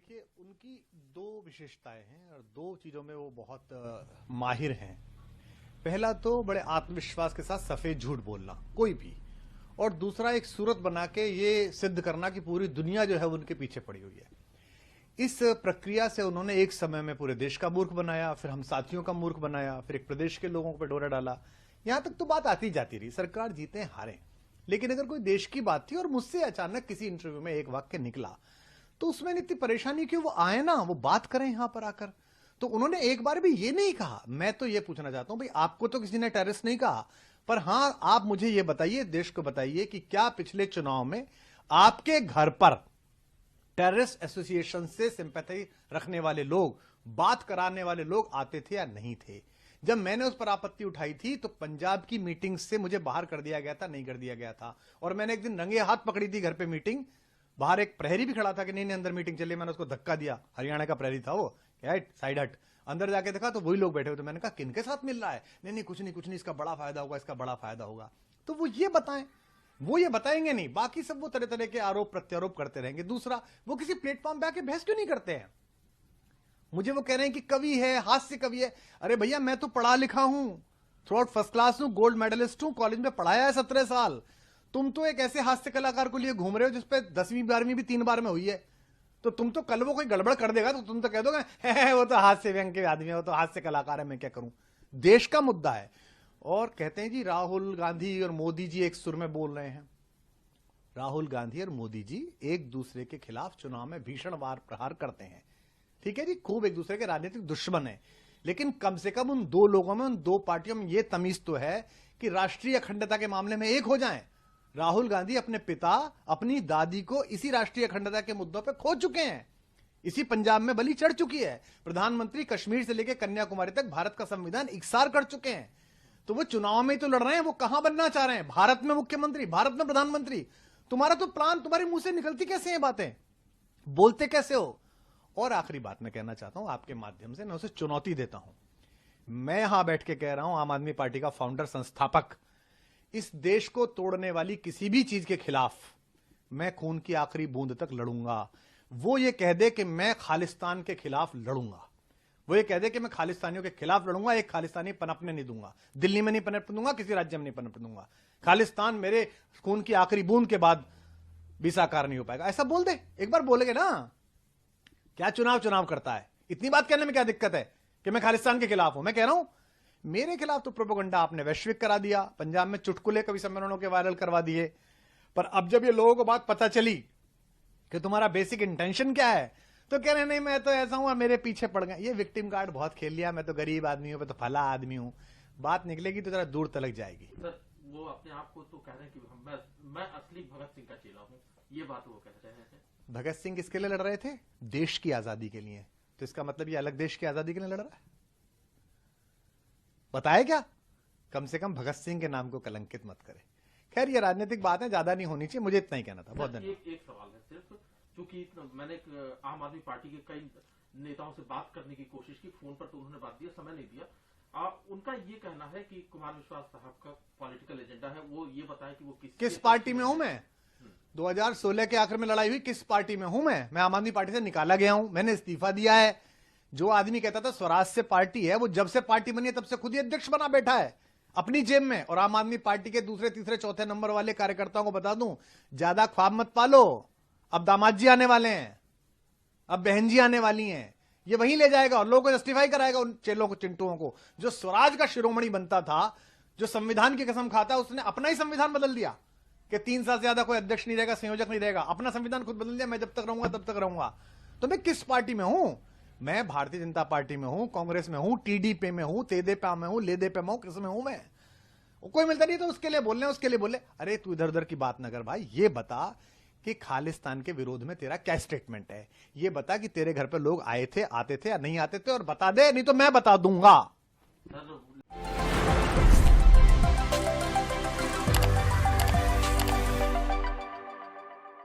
देखिए, उनकी दो विशेषताएं हैं और दो चीजों में वो बहुत माहिर हैं। पहला तो बड़े आत्मविश्वास के साथ सफेद झूठ बोलना कोई भी, और दूसरा एक सूरत बना के ये सिद्ध करना कि पूरी दुनिया जो है उनके पीछे पड़ी हुई है। इस प्रक्रिया से उन्होंने एक समय में पूरे देश का मूर्ख बनाया, फिर हम साथियों का मूर्ख बनाया, फिर एक प्रदेश के लोगों पर डोरा डाला। यहां तक तो बात आती जाती रही, सरकार जीते हारे, लेकिन अगर कोई देश की बात थी और मुझसे अचानक किसी इंटरव्यू में एक वाक्य निकला तो उसमें इतनी परेशानी क्यों? वो आए ना, वो बात करें यहां पर आकर। तो उन्होंने एक बार भी ये नहीं कहा। मैं तो ये पूछना चाहता हूं भाई, आपको तो किसी ने टेररिस्ट नहीं कहा, पर हां आप मुझे ये बताइए, देश को बताइए कि क्या पिछले चुनाव में आपके घर पर टेररिस्ट एसोसिएशन से सिंपैथी रखने वाले लोग, बात कराने वाले लोग आते थे या नहीं थे? जब मैंने उस पर आपत्ति उठाई थी तो पंजाब की मीटिंग से मुझे बाहर कर दिया गया था, नहीं कर दिया गया था। और मैंने एक दिन रंगे हाथ पकड़ी थी घर पे मीटिंग, बाहर एक प्रहरी भी खड़ा था कि नहीं नहीं अंदर मीटिंग चली, मैंने उसको धक्का दिया, हरियाणा का प्रहरी था वो, साइड हट। अंदर जाके देखा तो वही लोग बैठे हुए थे। मैंने कहा किनके साथ मिल रहा है? नहीं नहीं कुछ नहीं, इसका बड़ा फायदा होगा, इसका बड़ा फायदा होगा। तो वो ये बताएं, वो ये बताएंगे नहीं, बाकी सब वो तरह तरह के आरोप प्रत्यारोप करते रहेंगे। दूसरा, वो किसी प्लेटफॉर्म पे आके बहस क्यों नहीं करते हैं? मुझे वो कह रहे हैं कि कवि है, हास्य कवि है। अरे भैया, मैं तो पढ़ा लिखा हूं, थ्रू आउट फर्स्ट क्लास हूं, गोल्ड मेडलिस्ट हूं, कॉलेज में पढ़ाया है 17 साल। तुम तो एक ऐसे हास्य कलाकार को लिए घूम रहे हो जिसपे 10वीं 12वीं भी 3 बार में हुई है। तो तुम तो कल वो कोई गड़बड़ कर देगा तो तुम तो कह दोगे वो तो हास्य व्यंग के आदमी है, वो तो हास्य कलाकार है, मैं क्या करूं। देश का मुद्दा है। और कहते हैं जी राहुल गांधी और मोदी जी एक सुर में बोल रहे हैं। राहुल गांधी और मोदी जी एक दूसरे के खिलाफ चुनाव में भीषण वार प्रहार करते हैं, ठीक है जी, खूब एक दूसरे के राजनीतिक दुश्मन है, लेकिन कम से कम उन दो लोगों में, उन दो पार्टियों में यह तमीज तो है कि राष्ट्रीय अखंडता के मामले में एक हो जाएं। राहुल गांधी अपने पिता, अपनी दादी को इसी राष्ट्रीय अखंडता के मुद्दों पे खो चुके हैं, इसी पंजाब में बलि चढ़ चुकी है। प्रधानमंत्री कश्मीर से लेकर कन्याकुमारी तक भारत का संविधान इकसार कर चुके हैं। तो वो चुनाव में ही तो लड़ रहे हैं, वो कहां बनना चाह रहे हैं? भारत में मुख्यमंत्री, भारत में प्रधानमंत्री। तुम्हारा तो प्लान, तुम्हारे मुंह से निकलती कैसे हैं बातें, बोलते कैसे हो? और आखिरी बात मैं कहना चाहता हूं आपके माध्यम से, मैं उसे चुनौती देता हूं। मैं यहां बैठ के कह रहा हूं, आम आदमी पार्टी का फाउंडर, संस्थापक, इस देश को तोड़ने वाली किसी भी चीज के खिलाफ मैं खून की आखिरी बूंद तक लड़ूंगा। वो ये कह दे कि मैं खालिस्तान के खिलाफ लड़ूंगा, वो ये कह दे कि मैं खालिस्तानियों के खिलाफ लड़ूंगा, एक खालिस्तानी पनपने नहीं दूंगा, दिल्ली में नहीं पनपने दूंगा, किसी राज्य में नहीं पनपने दूंगा, खालिस्तान मेरे खून की आखिरी बूंद के बाद भी साकार नहीं हो पाएगा, ऐसा बोल दे। एक बार बोलेगे ना, क्या चुनाव करता है? इतनी बात कहने में क्या दिक्कत है कि मैं खालिस्तान के खिलाफ हूं? मैं कह रहा हूं मेरे खिलाफ तो प्रोपेगेंडा आपने वैश्विक करा दिया, पंजाब में चुटकुले कवि सम्मेलनों के वायरल करवा दिए, पर अब जब ये लोगों को बात पता चली कि तुम्हारा बेसिक इंटेंशन क्या है, तो कह रहे नहीं मैं तो ऐसा हूं, मेरे पीछे पड़ गए। ये विक्टिम कार्ड बहुत खेल लिया, मैं तो गरीब आदमी हूं, मैं तो फला आदमी हूं। बात निकलेगी तो जरा दूर तलक जाएगी। सर, वो अपने आप को तो कह रहे हैं कि मैं असली भगत सिंह का चेला हूं, ये बात वो कह रहे हैं। भगत सिंह किसके लिए लड़ रहे थे? देश की आजादी के लिए। तो इसका मतलब ये अलग देश की आजादी के लिए लड़ रहा है? बताए क्या? कम से कम भगत सिंह के नाम को कलंकित मत करे। खैर ये राजनीतिक बातें ज्यादा नहीं होनी चाहिए, मुझे इतना ही कहना था। बहुत धन्यवाद। एक सवाल है सिर्फ, क्योंकि मैंने आम आदमी पार्टी के कई नेताओं से बात करने की कोशिश की, फोन पर तो उन्होंने बात दिया, समय नहीं दिया। उनका ये कहना है कि कुमार विश्वास साहब का पॉलिटिकल एजेंडा है, वो ये बताए कि वो किस पार्टी में हूं मैं। 2016 के आखिर में लड़ाई हुई, किस पार्टी में हूं मैं आम आदमी पार्टी से निकाला गया हूं, मैंने इस्तीफा दिया है। जो आदमी कहता था स्वराज से पार्टी है, वो जब से पार्टी बनी है तब से खुद ही अध्यक्ष बना बैठा है अपनी जेब में। और आम आदमी पार्टी के दूसरे तीसरे चौथे नंबर वाले कार्यकर्ताओं को बता दूं, ज्यादा ख्वाब मत पालो, अब दामाद जी आने वाले हैं, अब बहन जी आने वाली हैं, ये वहीं ले जाएगा और लोगों को जस्टिफाई कराएगा उन चेलों को, चिंटुओं को। जो स्वराज का शिरोमणि बनता था, जो संविधान की कसम खाता, उसने अपना ही संविधान बदल दिया कि 3 साल से ज्यादा कोई अध्यक्ष नहीं रहेगा, संयोजक नहीं रहेगा, अपना संविधान खुद बदल दिया, मैं जब तक रहूंगा तब तक रहूंगा। तो मैं किस पार्टी में हूं? मैं भारतीय जनता पार्टी में हूं, कांग्रेस में हूं, टीडीपी में हूं, तेदेपा में हूं, लेदेपा में हूं, किस में हूं मैं? कोई मिलता नहीं तो उसके लिए बोल रहे हैं, उसके लिए बोले। अरे तू इधर उधर की बात न कर भाई, ये बता कि खालिस्तान के विरोध में तेरा क्या स्टेटमेंट है, ये बता कि तेरे घर पे लोग आए थे, आते थे या नहीं आते थे, और बता दे, नहीं तो मैं बता दूंगा।